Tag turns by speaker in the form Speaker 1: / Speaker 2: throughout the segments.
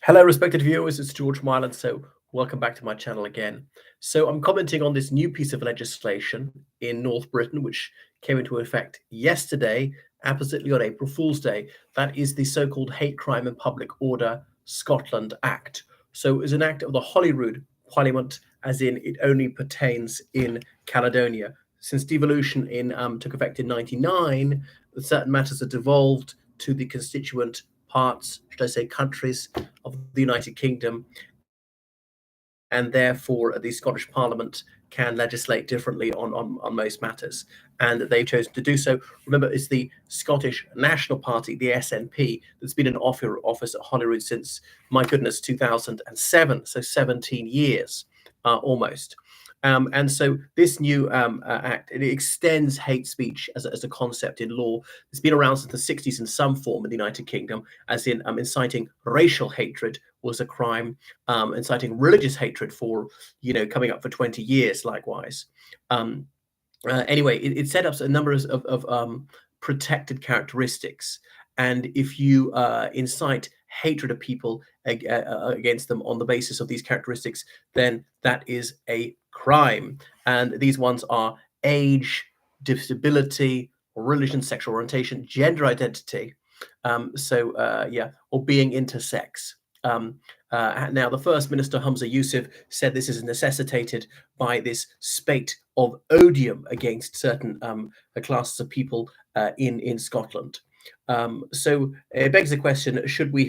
Speaker 1: Hello, respected viewers. It's George Mylan. So, welcome back to my channel again. So, I'm commenting on this new piece of legislation in North Britain, which came into effect yesterday, appositely on April Fool's Day. That is the so called Hate Crime and Public Order Scotland Act. So, it's an act of the Holyrood Parliament, as in it only pertains in Caledonia. Since devolution took effect in '99, certain matters are devolved to the constituent parts, should I say, countries of the United Kingdom, and therefore the Scottish Parliament can legislate differently on most matters. And they've chosen to do so. Remember, it's the Scottish National Party, the SNP, that's been in office at Holyrood since, my goodness, 2007, so 17 years almost. And so this new act, it extends hate speech as a concept in law. It's been around since the 60s in some form in the United Kingdom, as in inciting racial hatred was a crime, inciting religious hatred for, coming up for 20 years, likewise. Anyway, it set up a number of protected characteristics. And if you incite hatred of people against them on the basis of these characteristics, then that is a crime. And these ones are age, disability, religion, sexual orientation, gender identity. Or being intersex. Now, the First Minister, Humza Yousaf, said this is necessitated by this spate of odium against certain classes of people in Scotland. So it begs the question: should we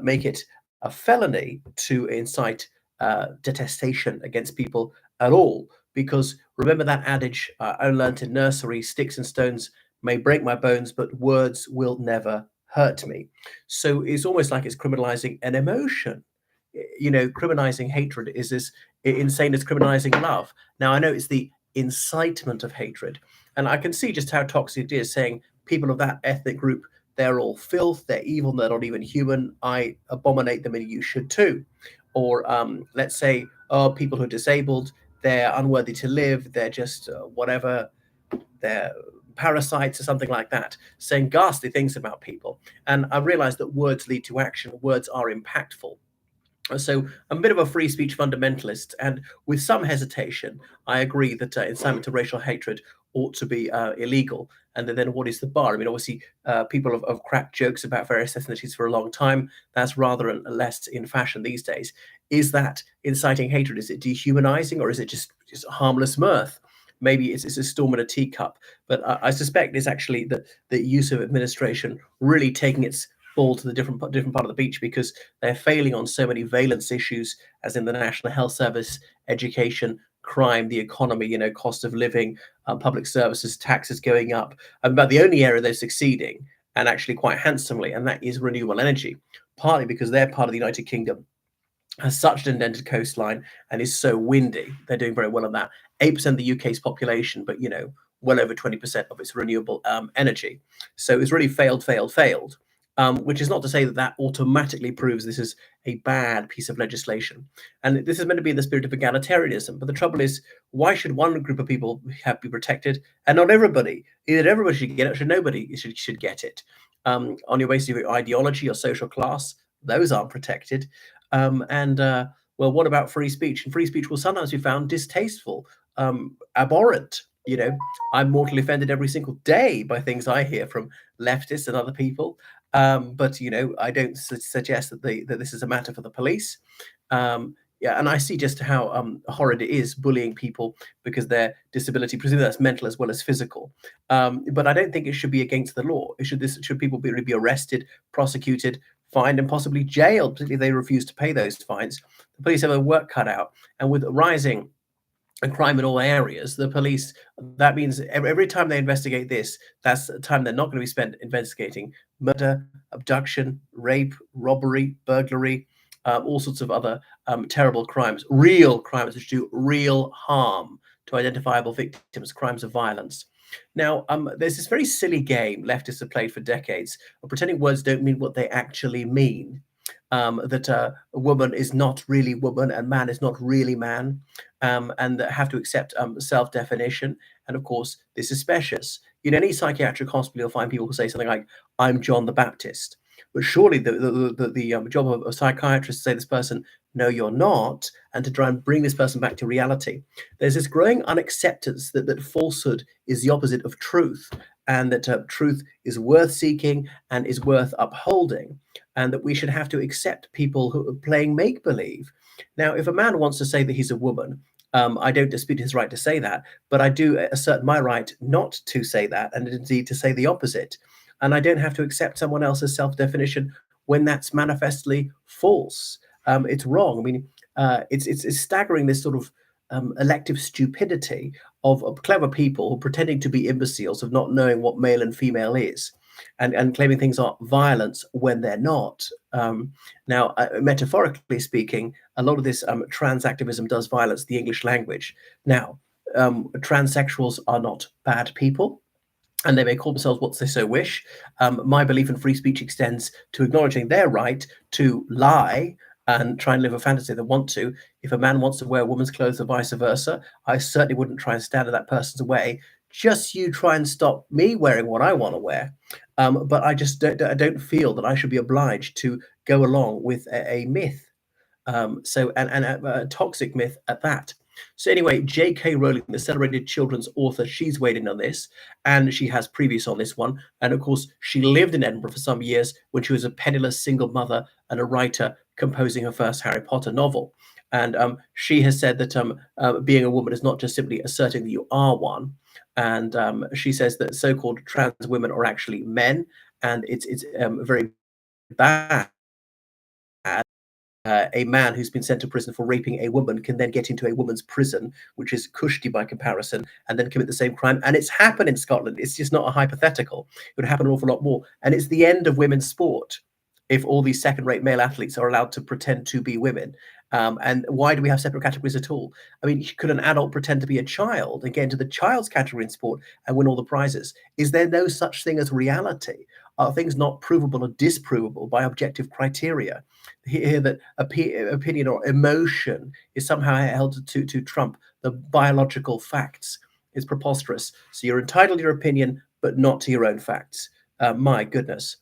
Speaker 1: make it a felony to incite detestation against people at all? Because remember that adage I learnt in nursery: "Sticks and stones may break my bones, but words will never hurt me." So it's almost like it's criminalizing an emotion. Criminalizing hatred is as insane as criminalizing love. Now, I know it's the incitement of hatred, and I can see just how toxic it is, saying people of that ethnic group, they're all filth, they're evil, they're not even human, I abominate them, and you should too. Or let's say, oh, people who are disabled, they're unworthy to live, they're just whatever, they're parasites or something like that, saying ghastly things about people. And I realize that words lead to action, words are impactful. So I'm a bit of a free speech fundamentalist, and with some hesitation, I agree that incitement to racial hatred ought to be illegal. And then what is the bar? I mean, obviously, people have cracked jokes about various ethnicities for a long time. That's rather less in fashion these days. Is that inciting hatred? Is it dehumanizing, or is it just harmless mirth? Maybe it's a storm in a teacup, but I suspect it's actually the use of administration really taking its ball to the different part of the beach, because they're failing on so many valence issues, as in the National Health Service, education, crime, the economy, cost of living, public services, taxes going up. But the only area they're succeeding, and actually quite handsomely, and that is renewable energy, partly because they're part of the United Kingdom, has such an indented coastline and is so windy. They're doing very well on that. 8% of the UK's population, but well over 20% of its renewable energy. So it's really failed. Which is not to say that automatically proves this is a bad piece of legislation. And this is meant to be in the spirit of egalitarianism. But the trouble is, why should one group of people be protected and not everybody? Either everybody should get it, or nobody should get it. On your basis of your ideology or social class, those aren't protected. Well, what about free speech? And free speech will sometimes be found distasteful, abhorrent. I'm mortally offended every single day by things I hear from leftists and other people. But I don't suggest that this is a matter for the police. And I see just how horrid it is bullying people because their disability, presumably that's mental as well as physical. But I don't think it should be against the law. Should people really be arrested, prosecuted, fined, and possibly jailed, particularly if they refuse to pay those fines? The police have their work cut out, and with rising and crime in all areas, the police, that means every time they investigate this, that's time they're not going to be spent investigating murder, abduction, rape, robbery, burglary, all sorts of other terrible crimes, real crimes which do real harm to identifiable victims, crimes of violence. Now, there's this very silly game leftists have played for decades of pretending words don't mean what they actually mean. That a woman is not really woman and man is not really man, and that have to accept self-definition. And of course, this is specious. In any psychiatric hospital, you'll find people who say something like, "I'm John the Baptist." But surely the job of a psychiatrist to say this person, no, you're not, and to try and bring this person back to reality. There's this growing unacceptance that falsehood is the opposite of truth, and that truth is worth seeking and is worth upholding, and that we should have to accept people who are playing make believe. Now, if a man wants to say that he's a woman, I don't dispute his right to say that, but I do assert my right not to say that, and indeed to say the opposite. And I don't have to accept someone else's self definition when that's manifestly false. It's wrong. I mean, it's staggering, this sort of elective stupidity of clever people pretending to be imbeciles, of not knowing what male and female is, and claiming things are violence when they're not. Now, metaphorically speaking, a lot of this trans activism does violence the English language. Now, transsexuals are not bad people, and they may call themselves what they so wish. My belief in free speech extends to acknowledging their right to lie and try and live a fantasy they want to. If a man wants to wear a woman's clothes or vice versa, I certainly wouldn't try and stand in that person's way. Just you try and stop me wearing what I want to wear. But I don't feel that I should be obliged to go along with a myth. And a toxic myth at that. So anyway, J.K. Rowling, the celebrated children's author, she's weighed in on this, and she has previous on this one. And of course, she lived in Edinburgh for some years when she was a penniless single mother and a writer composing her first Harry Potter novel. And she has said that being a woman is not just simply asserting that you are one. And she says that so-called trans women are actually men, and it's very bad. A man who's been sent to prison for raping a woman can then get into a woman's prison, which is cushy by comparison, and then commit the same crime. And it's happened in Scotland. It's just not a hypothetical. It would happen an awful lot more. And it's the end of women's sport if all these second-rate male athletes are allowed to pretend to be women. And why do we have separate categories at all? I mean, could an adult pretend to be a child and get into the child's category in sport and win all the prizes? Is there no such thing as reality? Are things not provable or disprovable by objective criteria? Here, that opinion or emotion is somehow held to trump the biological facts is preposterous. So you're entitled to your opinion, but not to your own facts. My goodness.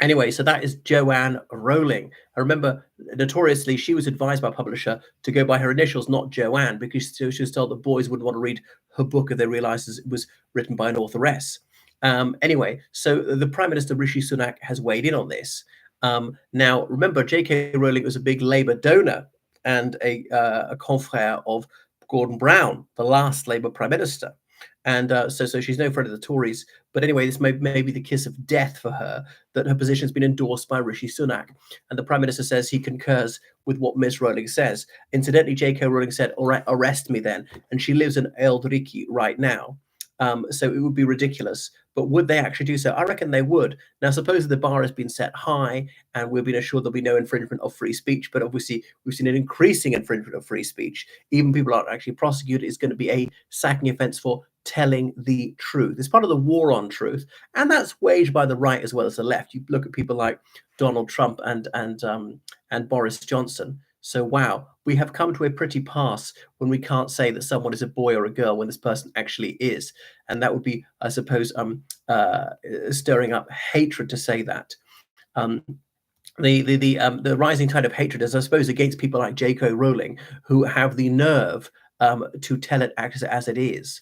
Speaker 1: Anyway, so that is Joanne Rowling. I remember, notoriously, she was advised by a publisher to go by her initials, not Joanne, because she was told that boys wouldn't want to read her book if they realised it was written by an authoress. Anyway, so the Prime Minister Rishi Sunak has weighed in on this. Now, remember, J.K. Rowling was a big Labour donor and a confrère of Gordon Brown, the last Labour Prime Minister. And so she's no friend of the Tories. But anyway, this may be the kiss of death for her, that her position has been endorsed by Rishi Sunak. And the Prime Minister says he concurs with what Ms. Rowling says. Incidentally, J.K. Rowling said, all right, arrest me then. And she lives in Eldriki right now. So it would be ridiculous. But would they actually do so? I reckon they would. Now, suppose the bar has been set high and we've been assured there'll be no infringement of free speech, but obviously we've seen an increasing infringement of free speech. Even people aren't actually prosecuted. It's going to be a sacking offence for telling the truth. It's part of the war on truth, and that's waged by the right as well as the left. You look at people like Donald Trump and Boris Johnson. So wow, we have come to a pretty pass when we can't say that someone is a boy or a girl when this person actually is, and that would be, I suppose, stirring up hatred to say that. Um, the rising tide of hatred is, I suppose, against people like J.K. Rowling, who have the nerve to tell it as it is.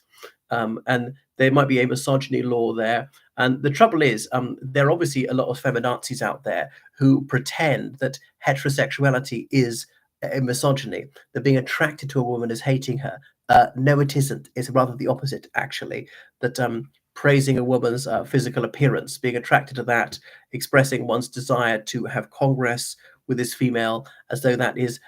Speaker 1: And there might be a misogyny law there. And the trouble is, there are obviously a lot of feminazis out there who pretend that heterosexuality is a misogyny, that being attracted to a woman is hating her. No, it isn't. It's rather the opposite, actually. That praising a woman's physical appearance, being attracted to that, expressing one's desire to have congress with this female, as though that is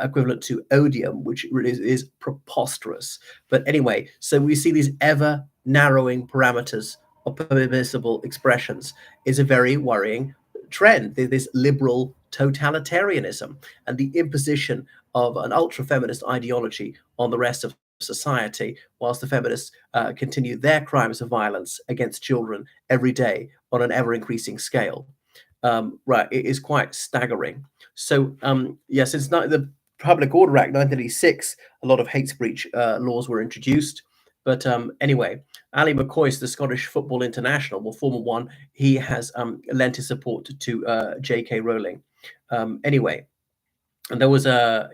Speaker 1: equivalent to odium, which really is preposterous. But anyway, so we see these ever narrowing parameters of permissible expressions is a very worrying trend. This liberal totalitarianism and the imposition of an ultra-feminist ideology on the rest of society, whilst the feminists continue their crimes of violence against children every day on an ever-increasing scale. Right, it is quite staggering. So, since the Public Order Act 1986, a lot of hate speech laws were introduced. But anyway, Ali McCoist, the Scottish football international, well, former one, he has lent his support to J.K. Rowling. Anyway, and there was a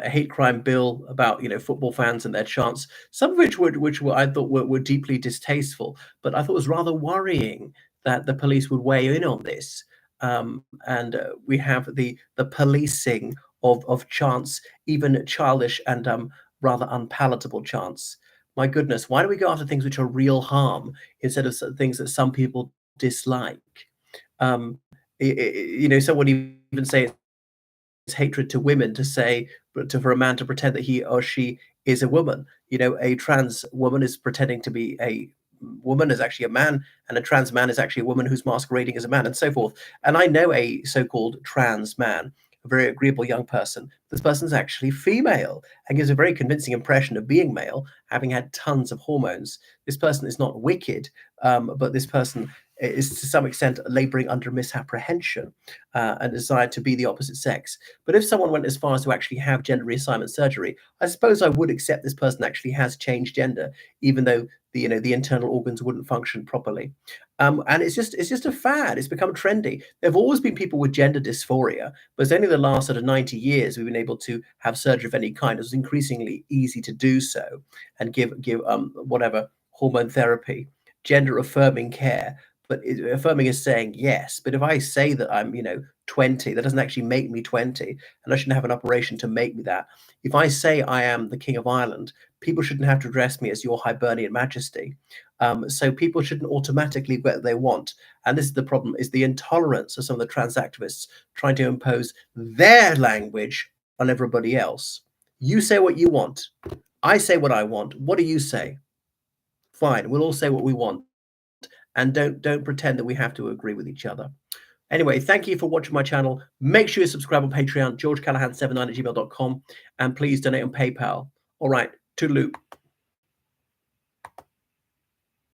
Speaker 1: hate crime bill about football fans and their chants, some of which were I thought were deeply distasteful, but I thought it was rather worrying that the police would weigh in on this. And we have the policing of chants, even childish and rather unpalatable chants. My goodness, why do we go after things which are real harm instead of things that some people dislike? Um, someone even say hatred to women to say, but for a man to pretend that he or she is a woman. A trans woman is pretending to be a woman is actually a man, and a trans man is actually a woman who's masquerading as a man, and so forth. And I know a so-called trans man, a very agreeable young person. This person's actually female and gives a very convincing impression of being male, having had tons of hormones. This person is not wicked, but this person is to some extent laboring under misapprehension and desire to be the opposite sex. But if someone went as far as to actually have gender reassignment surgery, I suppose I would accept this person actually has changed gender, even though the internal organs wouldn't function properly. And it's just a fad. It's become trendy. There have always been people with gender dysphoria, but it's only the last sort of 90 years we've been able to have surgery of any kind. It's increasingly easy to do so and give whatever hormone therapy, gender affirming care. But affirming is saying yes. But if I say that I'm 20, that doesn't actually make me 20, and I shouldn't have an operation to make me that. If I say I am the King of Ireland, people shouldn't have to address me as your Hibernian Majesty. So people shouldn't automatically get what they want. And this is the problem, is the intolerance of some of the trans activists trying to impose their language on everybody else. You say what you want. I say what I want. What do you say? Fine, we'll all say what we want. And don't pretend that we have to agree with each other. Anyway, thank you for watching my channel. Make sure you subscribe on Patreon, georgecallahan79@gmail.com, and please donate on PayPal. All right, toodaloo.